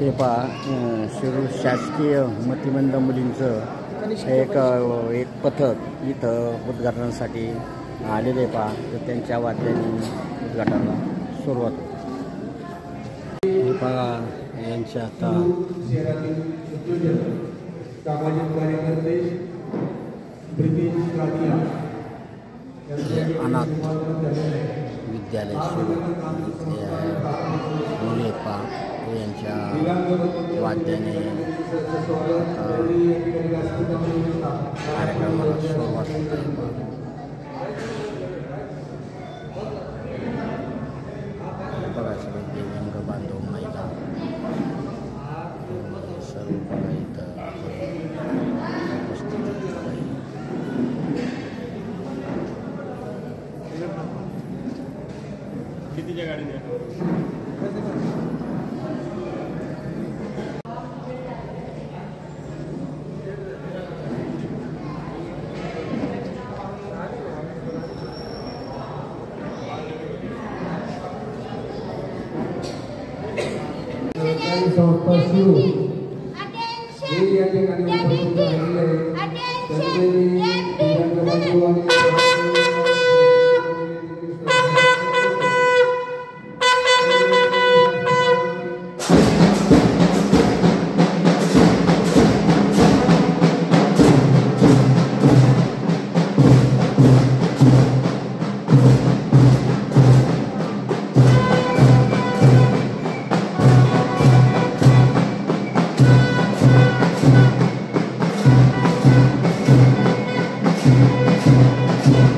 हे पहा शिरूर शासकीय मतिमंद मुलींचं एक पथक इथं उद्घाटनासाठी आलेले आहे पहा. तर त्यांच्या वाद्याने उद्घाटनाला सुरुवात होती. हे पहा यांच्या आता सामाजिक कार्यकर्ते अनाथ विद्यालय सुरू मुले पहा यांच्या वाद्याने कार्यक्रमाला सुरुवात होत आहे. बघा सगळे दिव्यांग बांधव महिला सर्व बघा इथं उपस्थित आहे. कितीच्या गाडीने संस्था सुरू हे या ठिकाणी उपस्थित झालेले Attention!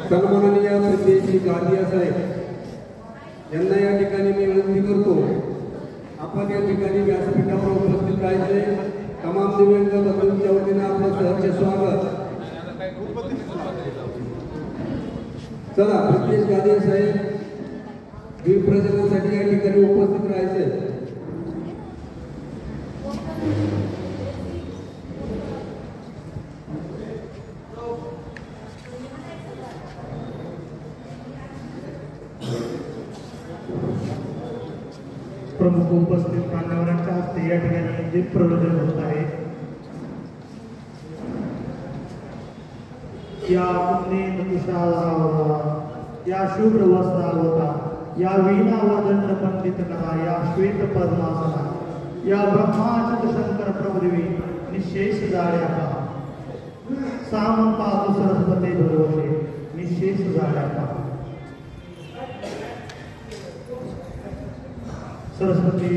सन्माननीय श्री गादिया साहेब यांना या ठिकाणी मी विनंती करतो, आपण या ठिकाणी व्यासपीठावर उपस्थित राहायचे. तमाम दिव्यांग बंधूंच्या वतीने आपलं सहर्ष स्वागत. चला, प्रितेश गादिया साहेब दीप प्रज्वलनासाठी या ठिकाणी उपस्थित राहायचे. प्रमुख उपस्थित मान्यवरांच्या हस्ते या ठिकाणी दीप प्रज्वलन होत आहे. या या शुभ्र वस्त्रावता या वीणावदंड पंडित करा या श्वेत पद्मासना या ब्रह्माच्युत शंकर प्रभुदेवी निशेष जाड्या पहा सामंता सरस्वती भरवते निशेष जाड्या पहा. सरस्वती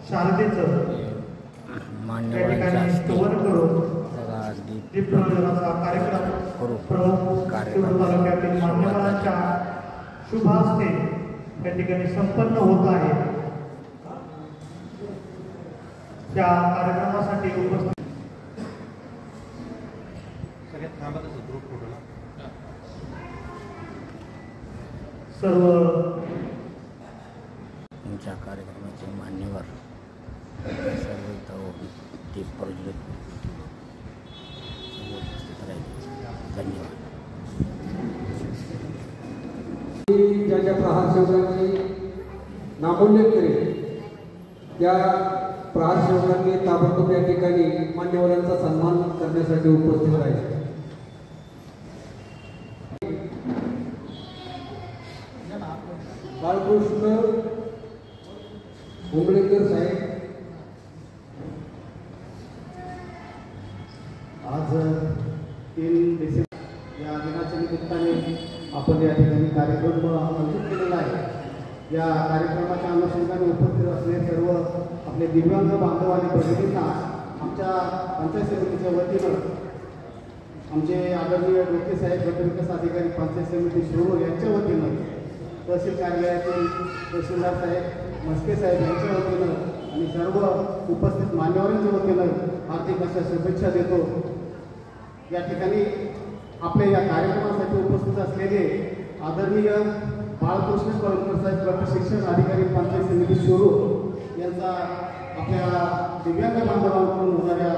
शारदेचं त्या ठिकाणी स्तवन करून दीप प्रज्वलनाचा कार्यक्रम प्रमुख शिरूर तालुक्यातील मान्यवरांच्या शुभ हस्ते त्या ठिकाणी संपन्न होत आहे. त्या कार्यक्रमासाठी उपस्थित सर्व तुमच्या कार्यक्रमाचे मान्यवर सर्व दीप प्रज्वलित उपस्थित राहिले. धन्यवाद. ज्या प्रहार सेवकांनी नामोल्लेख केले त्या प्रहार सेवकांनी ताबडतोब या ठिकाणी मान्यवरांचा सन्मान करण्यासाठी उपस्थित राहिले. बाळकृष्ण उमरेकर साहेब आज 3 डिसेंबर या दिनाच्या निमित्ताने आपण या ठिकाणी कार्यक्रम आयोजित केलेला आहे. या कार्यक्रमाच्या अनुषंगाने उपस्थित असलेले सर्व आपले दिव्यांग बांधव आणि भगिनींना आमच्या पंचायत समितीच्या वतीनं आमचे आदरणीय डोके साहेब गटविकास अधिकारी पंचायत समिती शिरूर यांच्या वतीनं तहसील कार्यालयातील तहसीलदार साहेब मस्के साहेब यांच्या वतीनं आणि सर्व उपस्थित मान्यवरांच्या वतीनं हार्दिक अशा शुभेच्छा देतो. या ठिकाणी आपल्या या कार्यक्रमासाठी उपस्थित असलेले आदरणीय बाळकृष्ण कळमकर साहेब गट शिक्षण अधिकारी पंचायत समिती शिरूर यांचा आपल्या दिव्यांग बांधवांकडून होणाऱ्या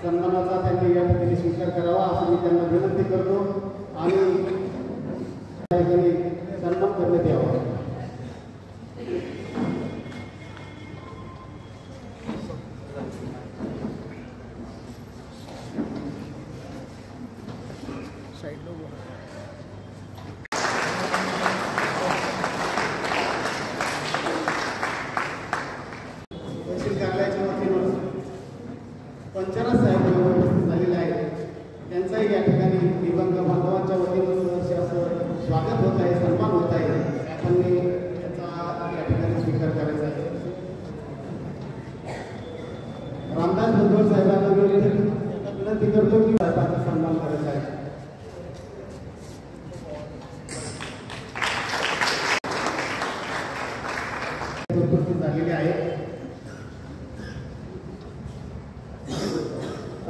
सन्मानाचा त्यांनी या ठिकाणी स्वीकार करावा असं मी त्यांना विनंती करतो आणि या ठिकाणी सन्मान करण्यात यावा. तहसील कार्यालयाच्या वतीनं पंचारा साहेब उपस्थित झालेले आहेत. त्यांचाही या ठिकाणी दिव्यांग बांधवांच्या वतीनं सहर्ष असं स्वागत होत आहे, सन्मान होत आहे. आपण त्याचा या ठिकाणी स्वीकार करायचा आहे. रामदास भुजबळ साहेबांना विनंती करतो की साहेबांचा सन्मान करायचा आहे. उपस्थित झालेले आहेत.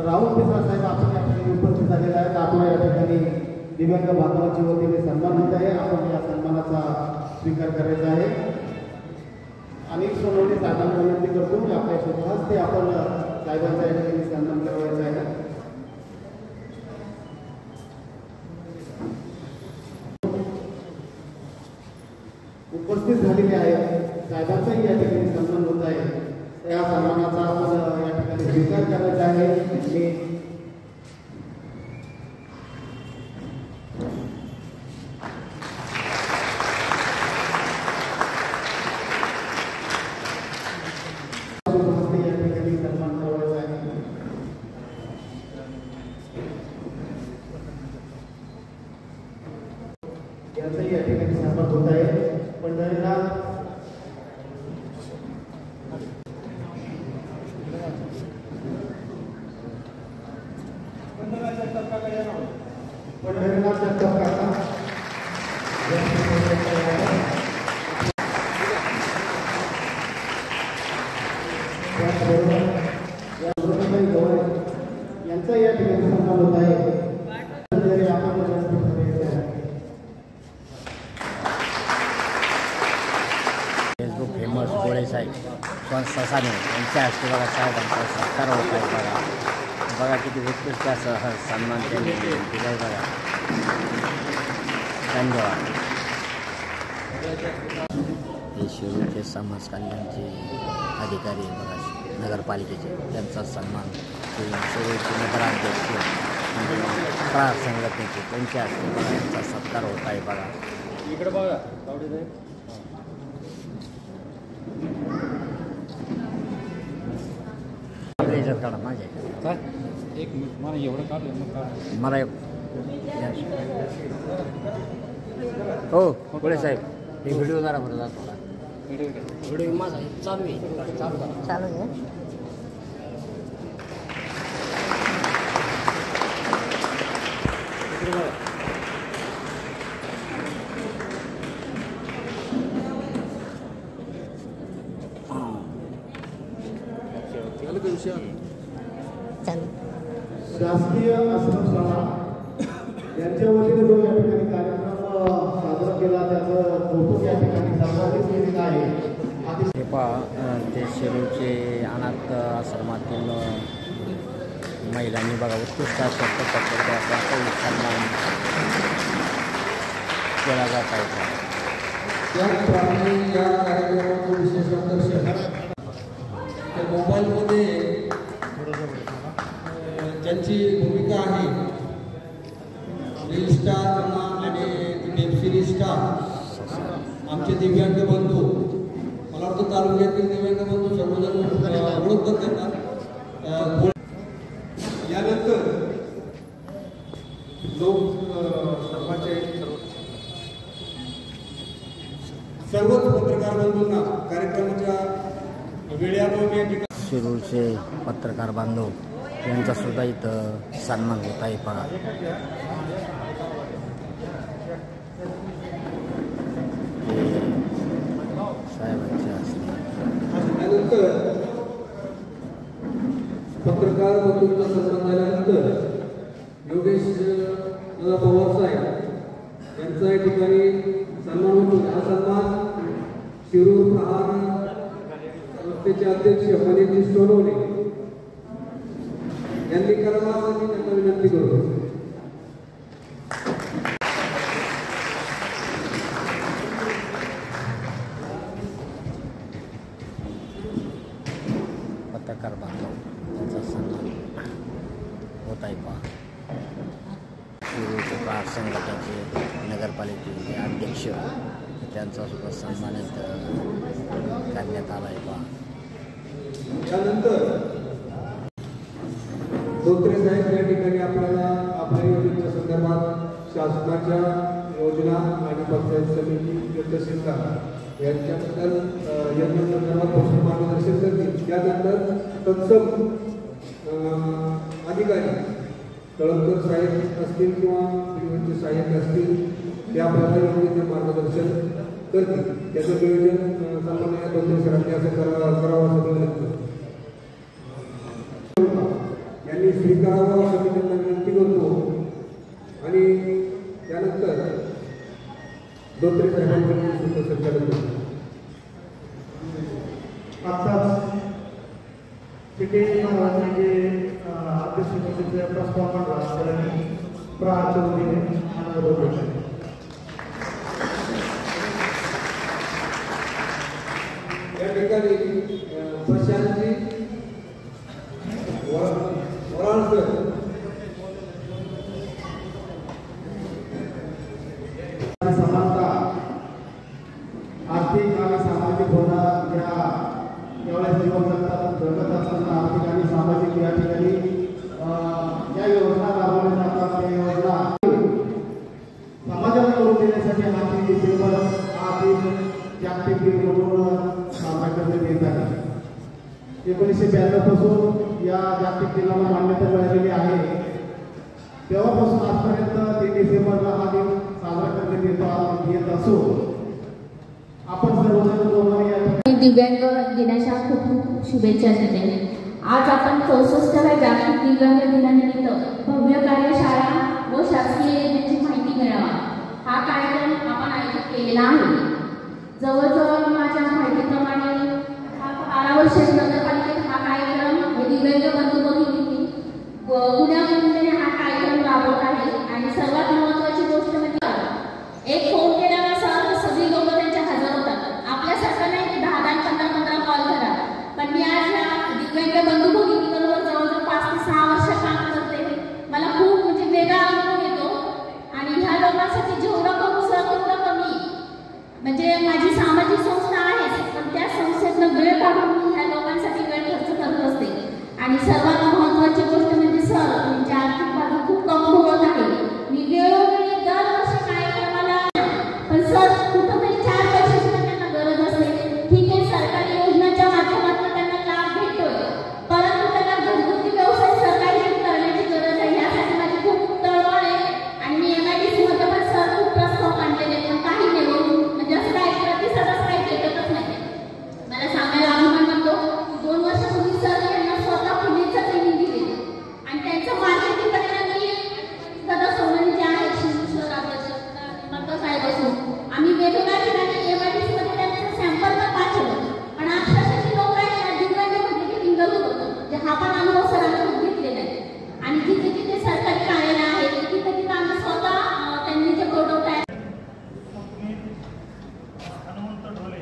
राहुल पिसाळ साहेब आपण या ठिकाणी उपस्थित झालेले आहेत. आपण या ठिकाणी दिव्यांग बांधवांच्या वतीने सन्मान होत आहे. आपण या सन्मानाचा स्वीकार करायचा आहे. अनेक सोनवणे साहेबांना विनंती करतो की आपल्या शुभ हस्ते आपण साहेबांचा या ठिकाणी सन्मान करायचा आहे. उपस्थित झालेले आहेत साहेबांचाही या ठिकाणी सन्मान होत आहे. त्या सन्मानाचा आपण या ठिकाणी स्वीकार करायचा आहे. या ठिकाणी सन्मान करायचा आहे. यांचाही या ठिकाणी सन्मान होत आहे. पंढरीला पंढरीनाथ जगताप काका यांचा या ठिकाणी सन्मान होत आहे. फेसबुक फेमस गोळे साहेब ससाने यांच्या हस्ते बघा साहेबांचा सत्कार होत आहे बघा. बघा किती उत्कृष्ट असं सन्मान त्यांनी दिला आहे बघा. धन्यवाद. हे शिरूरचे समाज कल्याणचे अधिकारी बघा नगरपालिकेचे त्यांचा सन्मान शिरूरचे नगराध्यक्ष म्हणजे संघटनेचे त्यांच्या हस्ते बघा यांचा सत्कार होत आहे बघा. इकडे बघा काढा माझ्या काय एक मिनिट मला एवढं काढलं मग काढ मला हो गोळे साहेब हे व्हिडिओ जरा बरं जातो व्हिडिओ माझा चालू आहे चालू आहे. शासकीय आश्रमशाळा यांच्या वतीने जो या ठिकाणी कार्यक्रम साजरा केला त्याचं कौतुक या ठिकाणी सर्वांनीच केलेलं आहे. ते पहा ते शिरूरचे अनाथ आश्रमातील महिलांनी बघा उत्कृष्ट अशा सन्मान केला जात आहे. त्याचप्रमाणे या कार्यक्रमाचं विशेष आकर्षण मोबाईलमध्ये ज्यांची भूमिका आहे रील स्टार आणि वेब सिरीज स्टार आमचे दिव्यांग बंधू मला वाटतं तालुक्यातील दिव्यांग बंधू सर्वजण ओळखतात त्यांना. यानंतर लोकसभाचे सर्वच पत्रकार बंधूंना कार्यक्रमाच्या वेळेवर शिरूरचे पत्रकार बांधव यांचा सुद्धा इथं सन्मान होत आहे पहा. साहेबांचे असते त्यानंतर पत्रकार बंधूंचा सन्मान झाल्यानंतर योगेश पवार साहेब यांचा या ठिकाणी सन्मान होतो. हा सन्मान शिरूर प्रहार संस्थेचे अध्यक्ष मनीष सोनवणे यांनी करावा असं मी त्यांना विनंती करतो. पत्रकार बांधव यांचा सन्मान होत आहे पहा. शिरूरचे प्रहार संघटनेचे नगरपालिकेचे अध्यक्ष त्यांचा सुद्धा सन्मान करण्यात आला आहे पहा. त्यानंतर धोत्रे साहेब या ठिकाणी आपल्याला आपल्या योजनेच्या संदर्भात शासनाच्या योजना आणि पंचायत समिती तहसीलदार यांच्याबद्दल योजनेसंदर्भात मार्गदर्शन करतील. त्यानंतर तत्सम अधिकारी तळमकर साहेब असतील किंवा विविध सहाय्यक असतील ते आपल्याला योजनेचे मार्गदर्शन करतील. त्याचं नियोजन सामान्य धोत्रे सरांनी असं करावं असं विनंती यांनी स्वीकारावं असं मी त्यांना विनंती करतो. आणि त्यानंतर धोत्रे साहेबांकडून सुद्धा संचालन करतो. आत्ताच तिथे महाराजांचे अध्यक्षतेचे प्रस्ताव मांडला त्यांनी प्रहारच्या वतीने या ठिकाणी प्रशांतजी वराळकर समानता आर्थिक आणि सामाजिक होणा यावेळेस जीवन जगत असताना आर्थिक आणि सामाजिक या ठिकाणी ज्या योजना राबवल्या जातात त्या योजना समाजाला करून देण्यासाठी आर्थिक जागतिक दिन म्हणून साजरा करण्यात येत आहे. 1992 पासून या जागतिक दिनाला मान्यता मिळालेली आहे. तेव्हापासून आजपर्यंत 3 डिसेंबरला हा दिन साजरा करण्यात येत असो आपण सर्वजण जोमाने या दिव्यांग दिनाच्या खूप खूप शुभेच्छा देते. आज आपण 64व्या जागतिक दिव्यांग दिनानिमित्त भव्य कार्यशाळा व शासकीय योजनेची माहिती मिळावा हा कार्यक्रम आपण आयोजित केलेला आहे. जवळजवळ माझ्या माहितीप्रमाणे 12 वर्षाच्या नगरपालिकेत हा कार्यक्रम हे दिव्यांग बंधू भगिनी पुण्यामध्ये हा कार्यक्रम राबवत आहे. आणि सर्वात महत्त्वाची गोष्ट म्हणजे एक फोन केला असा तर सगळी लोक त्यांच्या हजर होतात. आपल्यासारखं नाही की 10 15 कॉल करा. पण मी आज ह्या दिव्यांग बंधू भगिनीबरोबर जवळजवळ 5 ते 6 वर्ष काम करते. मला खूप म्हणजे वेगळा अनुभव येतो. आणि ह्या लोकांसाठी जेवढं करू तेवढं कमी. म्हणजे माझी सामाजिक संस्था आहे पण त्या संस्थेतनं वेळ काढून मी ह्या लोकांसाठी वेळ खर्च करत असते. आणि सर्वात महत्त्वाची गोष्ट म्हणजे सर म्हणजे आर्थिक बाजू खूप कमकुवत आहे. मी वेळोवेळी दरवर्षी कार्यक्रमाला पण सर कुठंतरी 4 पैशाची त्यांना गरज असते. ठीक आहे सरकारी योजनांच्या माध्यमातून त्यांना लाभ भेटतोय परंतु त्यांना घरगुती व्यवसाय सरकारी करण्याची गरज आहे. यासाठी माझी खूप तळमळ आहे. आणि मी MIDC मध्ये पण सर खूप प्रस्ताव काढलेले पण काही नाही म्हणजे असं काही प्रतिसादच काही भेटतच नाही. मला सांगायला अभिमान वाटतो 2 वर्षापूर्वी सर यांना स्वतः फुलीचं ट्रेनिंग दिले आणि त्यांचं मार्केटिंग करायला मी सदा सोनवणे जे आहे शिवशर मग साहेब असून आम्ही वेगवेगळ्या ठिकाणी MIDC मध्ये त्यांचं सॅम्पल पण पाठवलं. पण अक्षरशः लोक आहेत दिव्यांग म्हणजे की टिंगल होतं जे हा पण अनुभव सरांनी खूप घेतलेला आहे. आणि जिथे जिथे सरकारी कार्यालय आहे तिथे तिथे आम्ही स्वतः त्यांनी जे प्रोडक्ट आहे हनुमंत ढोले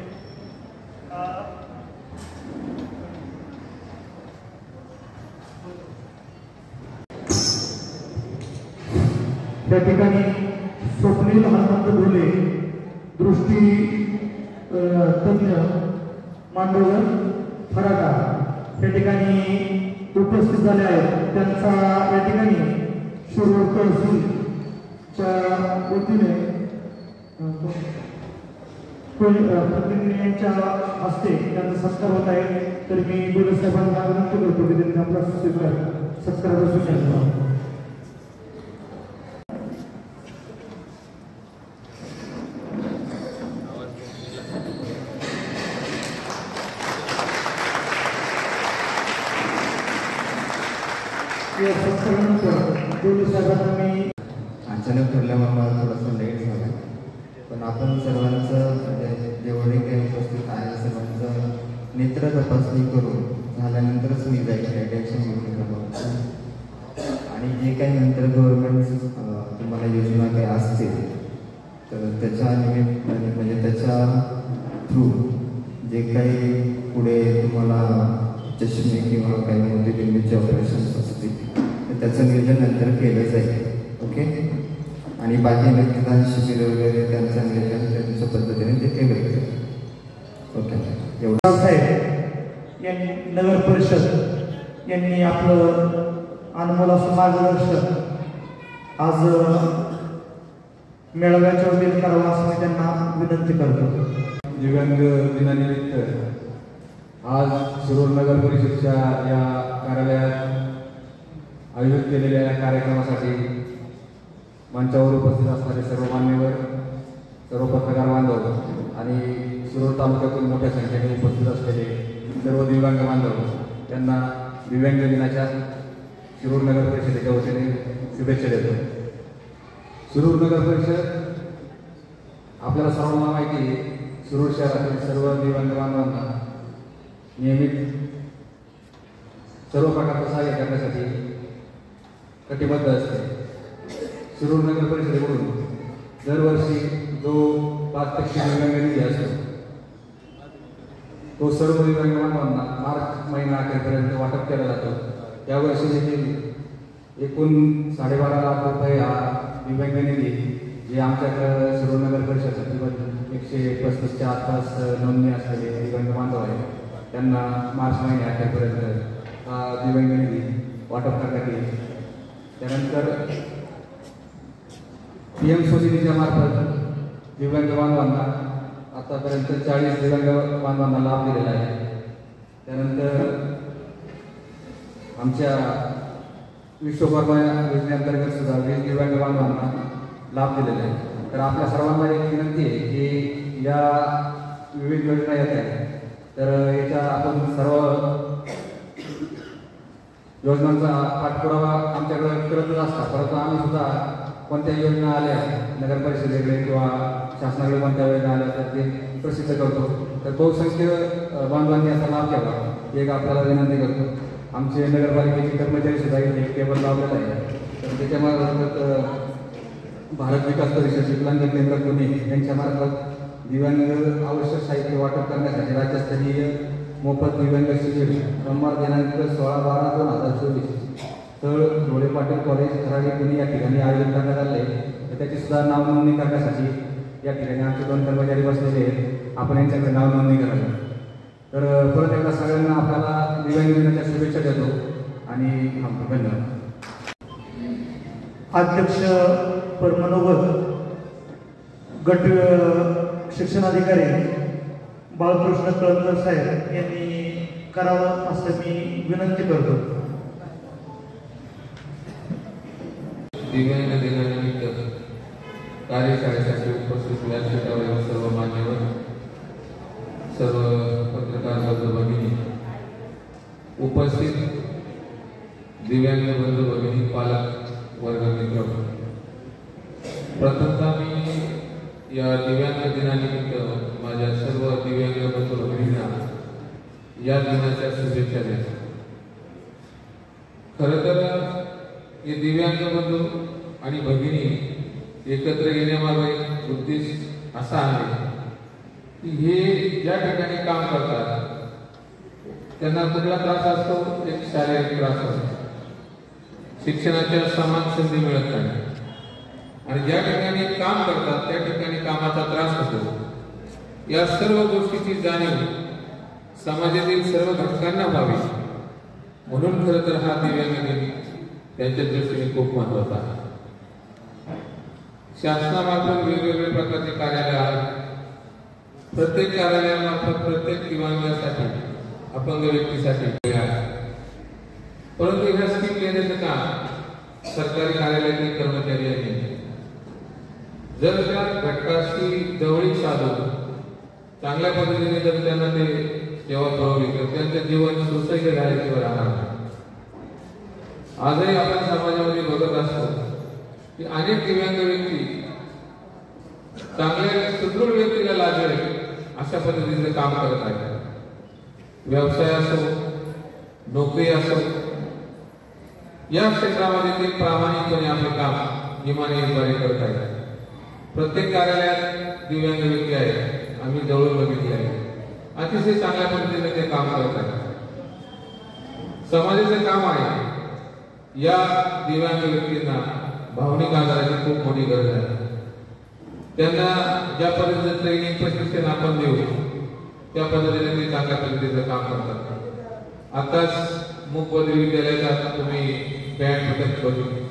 त्या ठिकाणी स्वप्नील हनुमंत ढोले दृष्टी तज्ञ मांडोगर फराटा त्या ठिकाणी उपस्थित झाले आहेत. त्यांचा या ठिकाणी शिरोळ तहसीलच्या वतीने प्रतिनिधींच्या हस्ते त्यांचा सत्कार होत आहे. तर मी बोले साहेबांना विनंती करतो की त्यांनी आपला सत्काराचा सूचना अचानक ठरल्यामुळे मला थोडंसं लेट झालं पण आपण सर्वांचं म्हणजे जेवढे काही उपस्थित आहे सर्वांचं नेत्र तपासणी करून झाल्यानंतरच मी जाईल काही टेन्शन घेऊ नका. आणि जे काही नंतर गव्हर्नमेंट तुम्हाला योजना काही असतील तर त्याच्या निमित्त म्हणजे त्याच्या थ्रू जे काही पुढे तुम्हाला चष्मे किंवा काही मोतीबिंदूचे ऑपरेशन्स असतील तर त्याचं नियोजन नंतर केलं जाईल. ओके. आणि बाकी रक्तदान शिबिर वगैरे त्यांचं नियोजन त्यांच्या पद्धतीने ते केलं जाईल. ओके. एवढं साहेब यांनी नगर परिषद यांनी आपलं अनमोल असं मार्गदर्शन आज मेळाव्याच्या वतीने करावं असं मी त्यांना विनंती करतो. दिव्यांग दिनानिमित्त आज शिरोळ नगर परिषदच्या या कार्यालयात आयोजित केलेल्या या कार्यक्रमासाठी मंचावर उपस्थित असणारे सर्व मान्यवर, सर्व पत्रकार बांधव आणि शिरोळ तालुक्यातून मोठ्या संख्येने उपस्थित असलेले सर्व दिव्यांग बांधव यांना दिव्यांग दिनाच्या शिरोळ नगर परिषदेच्या वतीने शुभेच्छा देतो. शिरोळ नगर परिषद आपल्याला सर्वांना माहिती आहे शिरोळ शहरातील सर्व दिव्यांग बांधवांना नियमित सर्व प्रकारचं सहाय्य करण्यासाठी कटिबद्ध असते. शिरोळ नगर परिषदेकडून दरवर्षी जो 5% दिव्यांग निधी असतो तो सर्व दिव्यांग बांधवांना मार्च महिना अखेरपर्यंत वाटप केला जातो. यावर्षी देखील एकूण 12.5 लाख रुपये हा दिव्यांग निधी जे आमच्याकडं शिरोळ नगर परिषदेसाठी 135च्या आसपास नोंदणी असलेले दिव्यांग बांधव आहेत त्यांना मार्च महिन्या अखेरपर्यंत हा दिव्यांग निधी वाटप करण्यात येईल. त्यानंतर PM सोसायटीच्या मार्फत दिव्यांग बांधवांना आतापर्यंत 40 दिव्यांग बांधवांना लाभ दिलेला आहे. त्यानंतर आमच्या विश्वकर्मा योजनेअंतर्गत सुद्धा वीज दिव्यांग बांधवांना लाभ दिलेला आहे. तर आपल्या सर्वांना एक विनंती आहे की या विविध योजना येत आहेत, तर याच्या आपण सर्व योजनांचा पाठपुरावा आमच्याकडे करतच असतात, परंतु आम्ही सुद्धा कोणत्या योजना आल्या नगर परिषदेकडे किंवा शासनाकडे कोणत्या योजना आल्या तर ते प्रसिद्ध करतो. तर बहुसंख्य बांधवांनी याचा लाभ घ्यावा ही एक आपल्याला विनंती करतो. आमचे नगरपालिकेचे कर्मचारी सुद्धा इथे एक टेबल लावलेला आहे. तर त्याच्यामार्फत भारत विकास परिषद विकलांग केंद्र पुणे यांच्यामार्फत दिव्यांग आवश्यक साहित्य वाटप करण्यासाठी राज्यस्तरीय मोफत दिव्यांग शिबिर सोमवार दिनांक 16/12/2024 स्थळ ढोळे पाटील कॉलेज खराडी पुणे या ठिकाणी आयोजित करण्यात आले आहे. तर त्याची सुद्धा नाव नोंदणी करण्यासाठी या ठिकाणी आमचे 2 कर्मचारी बसलेले आहेत. आपण यांच्याकडे नाव नोंदणी करावी. तर परत एकदा सगळ्यांना आपल्याला दिव्यांग दिनाच्या शुभेच्छा देतो आणि धन्यवाद. अध्यक्ष परमनोबत गट शिक्षणाधिकारी बाळकृष्ण कळमकर साहेब यांनी करावं असं मी विनंती करतो. दिव्यांग दिनानिमित्त कार्यशाळेसाठी उपस्थित व्यासपीठावरील सर्व मान्यवर, सर्व पत्रकार बंधू भगिनी, उपस्थित दिव्यांग बंधू भगिनी, पालक वर्ग मित्र, प्रथमतः मी या दिव्यांग दिनानिमित्त माझ्या सर्व दिव्यांग बंधू भगिनींना या दिनाच्या शुभेच्छा देतो. खरं तर हे दिव्यांग बंधू आणि भगिनी एकत्र येण्यामागे उद्देश असा आहे की हे ज्या ठिकाणी काम करतात त्यांना कुठला त्रास असतो, एक शारीरिक त्रास असतो, शिक्षणाच्या समान संधी मिळत नाही आणि ज्या ठिकाणी काम करतात त्या ठिकाणी कामाचा त्रास होतो. या सर्व गोष्टीची जाणीव समाजातील सर्व घटकांना व्हावी म्हणून खरं तर हा दिव्यांग दिन त्यांच्या दृष्टीने खूप महत्वाचा आहे. शासनामार्फत वेगवेगळ्या प्रकारचे कार्यालय आहेत. प्रत्येक कार्यालयामार्फत प्रत्येक दिव्यांगासाठी, अपंग व्यक्तीसाठी आहे. परंतु ह्या स्कीम देण्याचं काम सरकारी कार्यालयातील कर्मचारी आहेत. जर त्या घटकाशी जवळीक साधून चांगल्या पद्धतीने जर त्यांना ते सेवा पुरवली तर त्यांचं जीवन सुसह्य राहायचं राहणार. आजही आपण समाजामध्ये बघत असतो की अनेक दिव्यांग व्यक्ती चांगल्या सुदृढ व्यक्तीला लागेल अशा पद्धतीचं काम करत आहेत. व्यवसाय असो, नोकरी असो, या क्षेत्रामध्ये ते प्रामाणिकपणे आपले काम इमानदारीने करत आहेत. प्रत्येक कार्यालयात दिव्यांग व्यक्ती आहेत, आम्ही जवळून बघितले आहे. अतिशय चांगल्या पद्धतीने ते काम करत आहेत. समाजाचे काम आहे या दिव्यांग व्यक्तींना भावनिक आधाराची खूप मोठी गरज आहे. त्यांना ज्या पद्धतीचं ट्रेनिंग प्रशिक्षण आपण देऊ त्या पद्धतीने ते चांगल्या पद्धतीचं काम करतात. आताच मूकबधिर विद्यालयात तुम्ही बँड पथक बघितले,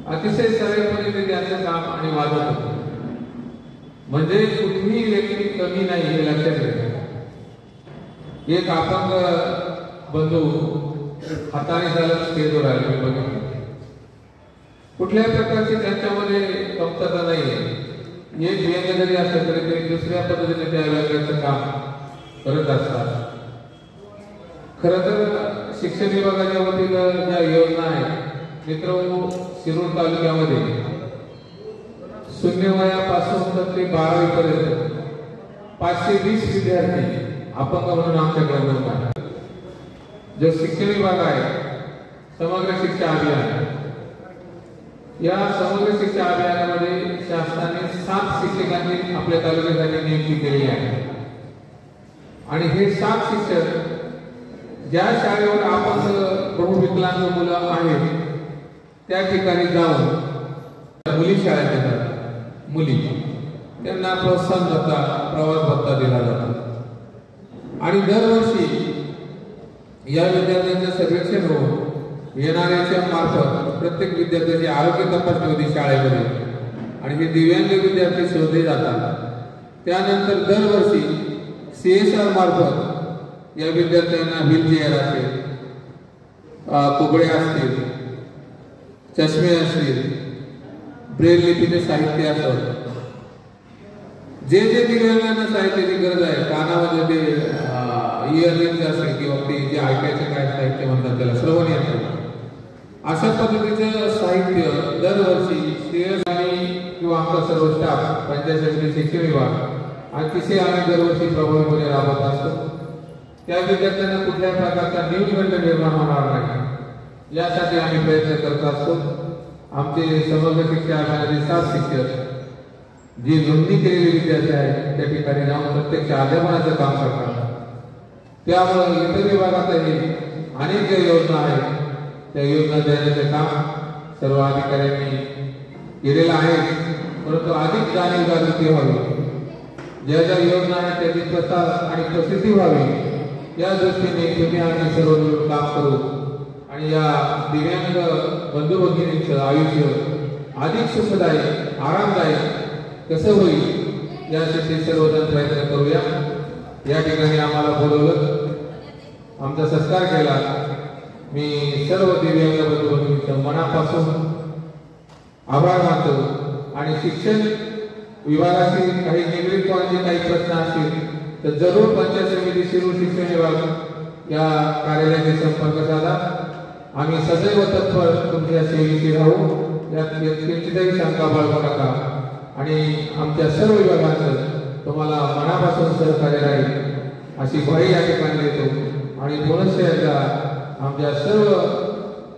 अतिशय सरळपणे ते त्यांचं काम आणि वाजत होतं. म्हणजे कुठलीही व्यक्ती कमी नाही हे लक्षात घ्या. एक अपंग बंधू हाताने चालत स्टेजवर आले बघितले. कुठल्याही प्रकारची त्यांच्यामध्ये कमतरता नाहीये. एक व्यंग जरी असलं तरी ते दुसऱ्या पद्धतीने त्या व्यंगाचं काम करत असतात. खरं तर शिक्षण विभागाच्या वतीनं ज्या योजना आहेत मित्रांनो, शिरूर तालुक्यामध्ये शून्य वयापासून तर ते 12वी पर्यंत 520 विद्यार्थी अपंग म्हणून आमच्याकडे नोंद आहे. जो शिक्षण विभाग आहे समग्र शिक्षा अभियान, या समग्र शिक्षा अभियानामध्ये शासनाने 7 शिक्षकांची आपल्या तालुक्यासाठी नियुक्ती केली आहे. आणि हे 7 शिक्षक ज्या शाळेवर अपंग बहुविकलांग मुलं आहेत त्या ठिकाणी जाऊन मुली शाळेत येतात. मुली त्यांना प्रोत्साहन भत्ता, प्रवास भत्ता दिला जातो. आणि दरवर्षी या विद्यार्थ्यांचं सर्वेक्षण होऊन येणाऱ्याच्या मार्फत प्रत्येक विद्यार्थ्याची आरोग्य तपासणी होती शाळेमध्ये आणि हे दिव्यांग विद्यार्थी शोधले जातात. त्यानंतर दरवर्षी CSR मार्फत या विद्यार्थ्यांना व्हीलचेअर असेल, कुबडे असतील चष्मे असतील, ब्रेल लिपीचे साहित्य असत, जे जे दिव्यांगांना साहित्याची गरज आहे, कानामध्ये ते इयररिंग्स असेल किंवा ते जे ऐकायचं काय साहित्य म्हणतात त्याला श्रवण यंत्र, अशा पद्धतीचं साहित्य दरवर्षी श्रेयसानी किंवा आमचा सर्व स्टाफ, पंचायत समिती, शिक्षण विभाग अतिशय आम्ही दरवर्षी प्रभावीपणे राबवत असतो. त्या विद्यार्थ्यांना कुठल्याही प्रकारचा न्यूनगंड निर्माण होणार नाही यासाठी आम्ही प्रयत्न करत असतो. आमचे समग्र शिक्षण अभियानाचे 7 शिक्षक जी नोंदणी केलेले विद्यार्थी आहेत त्या ठिकाणी जाऊन प्रत्यक्ष अध्यापनाचं काम करतात. त्यामुळे इतर विभागातही अनेक ज्या योजना आहेत त्या योजना देण्याचं काम सर्व अधिकाऱ्यांनी केलेलं आहे. परंतु अधिक जाणीव जागृती व्हावी, ज्या ज्या योजना आहेत त्याची प्रसार आणि प्रसिद्धी व्हावी या दृष्टीने तुम्ही आम्ही सर्व मिळून काम करू आणि या दिव्यांग बंधू भगिनींचं आयुष्य अधिक सुखदायी आरामदायी कसं होईल यासाठी सर्वजण प्रयत्न करूया. या ठिकाणी आम्हाला बोलवलं, आमचा सत्कार केला. मी सर्व दिव्यांग बंधू भगिनींचं मनापासून आभार मानतो आणि शिक्षण विभागाशी काही निगडीत काही प्रश्न असतील तर जरूर पंचायत समिती शिरूर शिक्षण विभाग या कार्यालयाशी संपर्क साधा. आम्ही सदैव तत्पर तुमच्या सेवेशी राहू, यात किंचितही शंका बाळगू नका आणि आमच्या सर्व विभागांचं तुम्हाला मनापासून सहकार्य राहील अशी ग्वाही या ठिकाणी देतो आणि पुनश्च एकदा आमच्या सर्व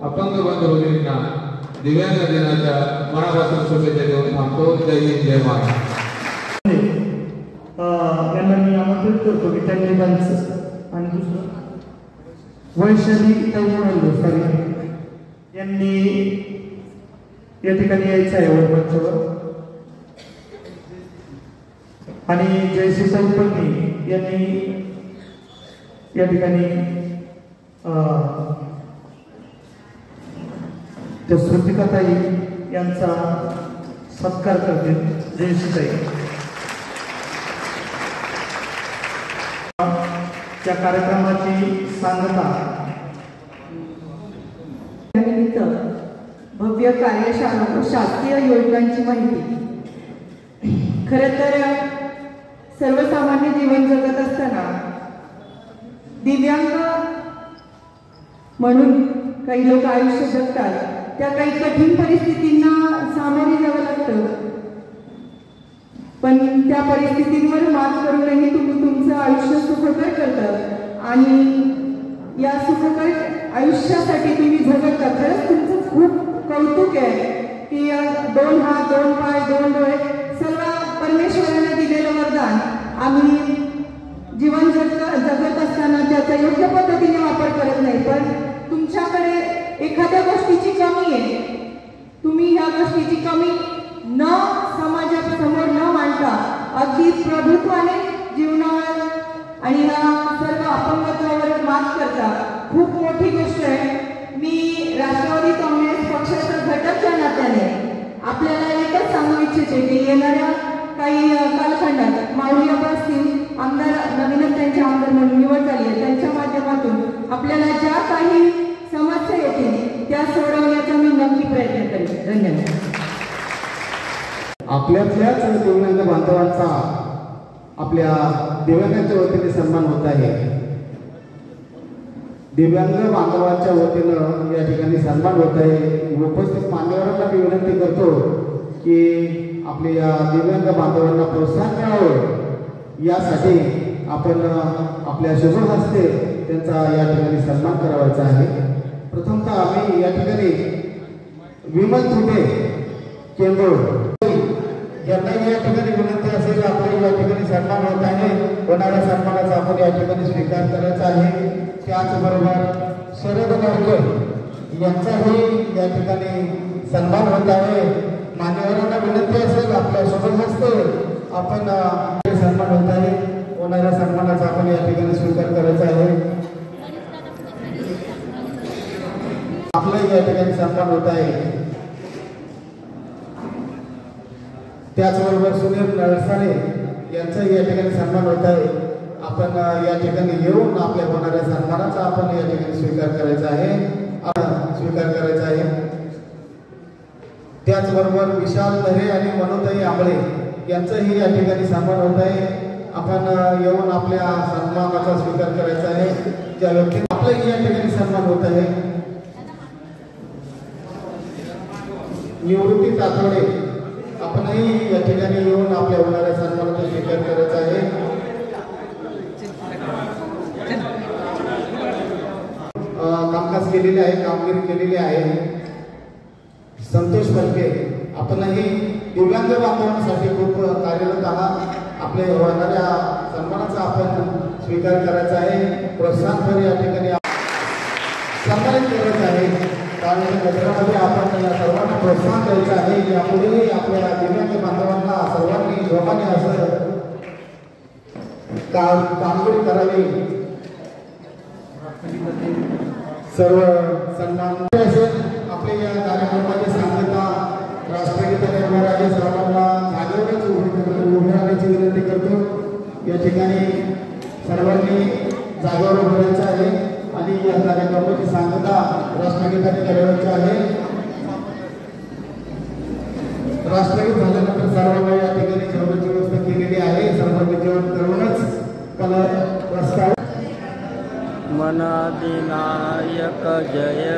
अपंग बंधू भगिनींना दिव्यांग दिनाच्या मनापासून शुभेच्छा देऊन थांबतो. जय हिंद, जय महाराष्ट्र. यांना मी आमंत्रित करतो की त्यांनी त्यांचं आणि दुसरं वैशाली सॉरी यांनी या ठिकाणी यायचं आहे मंचावर आणि जयश्री चौपन्नी यांनी या ठिकाणी त्या श्रुतिकाताई यांचा सत्कार करतील. जयश्रीताई त्या कार्यक्रमाची सांगता निमित्त भव्य कार्यशाळा व शासकीय योजनांची माहिती. खरं तर सर्वसामान्य जीवन जगत असताना दिव्यांग म्हणून काही लोक आयुष्य जगतात, त्या काही कठीण परिस्थितींना सामोरे जावं लागतं. पण त्या परिस्थितींवर मात करूनही तुम्ही तुमचं आयुष्य सुखकर करतात आणि या सुखकर आयुष्यासाठी तुम्ही झगडता. खरंच तुमचं खूप कौतुक आहे की 2 हात 2 पाय 2 डोळे सर्व परमेश्वराने दिलेलं वरदान आम्ही जीवन जगत असताना त्याचा योग्य पद्धतीने वापर करत नाही. पण तुमच्याकडे एखाद्या गोष्टीची कमी आहे, तुम्ही ह्या गोष्टीची कमी न समाजासमोर न मांडता अगदी प्रभुत्वाने जीवनावर आणि ह्या सर्व अपंगत्वावर मात करता. खूप मोठी गोष्ट आहे. मी राष्ट्रवादी काँग्रेस पक्षाचा घटकच्या नात्याने आपल्याला एकच सांगू इच्छिते की येणाऱ्या काही कालखंडात माऊली असतील आमदार, नवीनच त्यांचे आमदार म्हणून निवड झाली आहे, त्यांच्या माध्यमातून आपल्याला ज्या काही समस्या येतील त्या सोडवण्याचा मी नक्की प्रयत्न करेन. धन्यवाद. आपल्यातल्याच दिव्यांग बांधवांचा आपल्या दिव्यांगाच्या वतीने सन्मान होत आहे. दिव्यांग बांधवांच्या वतीनं या ठिकाणी सन्मान होत आहे. उपस्थित मान्यवरांना मी विनंती करतो की आपल्या या दिव्यांग बांधवांना प्रोत्साहन मिळावं यासाठी आपण आपल्या शुभ हस्ते त्यांचा या ठिकाणी सन्मान करावायचा आहे. प्रथमतः आम्ही या ठिकाणी विमल थुटे केंद्र यांना या ठिकाणी विनंती असेल आपल्या या ठिकाणी सन्मान होत आहे. होणाऱ्या सन्मानाचा आपण या ठिकाणी स्वीकार करायचा आहे. त्याचबरोबर शरद गावकर यांचाही या ठिकाणी सन्मान होत आहे. मान्यवरांना विनंती असेल आपल्या शुभ हस्ते आपण सन्मान होत आहे. होणाऱ्या सन्मानाचा आपण या ठिकाणी स्वीकार करायचा आहे. आपलं या ठिकाणी सन्मान होत आहे. त्याचबरोबर सुनील नळसाणे यांचाही या ठिकाणी सन्मान होत आहे. आपण या ठिकाणी येऊन आपल्या होणाऱ्या सन्मानाचा आपण या ठिकाणी स्वीकार करायचा आहे. त्याचबरोबर विशाल धरे आणि मनोताई आंबळे यांचंही या ठिकाणी सन्मान होत आहे. आपण येऊन आपल्या सन्मानाचा स्वीकार करायचा आहे. ज्या व्यक्ती आपल्याही या ठिकाणी सन्मान होत आहे. निवृत्ती तातवडे आपणही या ठिकाणी येऊन आपल्या होणाऱ्या सन्मानाचा स्वीकार करायचा आहे. कामकाज केलेले आहे, कामगिरी केलेली आहे. संतोष फलके आपणही दिव्यांग बांधवांसाठी खूप कार्यरत आहात. आपल्या होणाऱ्या सन्मानाचा आपण स्वीकार करायचा आहे. प्रोत्साहन या ठिकाणी सन्मानित करायचं आहे. कारण क्षेत्रामध्ये आपण सर्वांना प्रोत्साहन द्यायचं आहे. यापुढेही आपल्या दिव्यांग बांधवांना सर्वांनी जोमाने असं कामगिरी करावी. सर्व सन्मान आपल्या या कार्यक्रमाची सांगता राष्ट्रगीताने होणार आहे. सर्वांना जागेवरच उभे राहण्याची विनंती करतो. या ठिकाणी सर्वांनी जागेवर उभं राहायचं आहे आणि या कार्यक्रमाची सांगता राष्ट्रगीताने करायची आहे. राष्ट्रगीत झाल्यानंतर सर्वांना या ठिकाणी जेवणाची व्यवस्था केलेली आहे. सर्वांनी जेवण करूनच कला रस्ता मन अधिनायक जय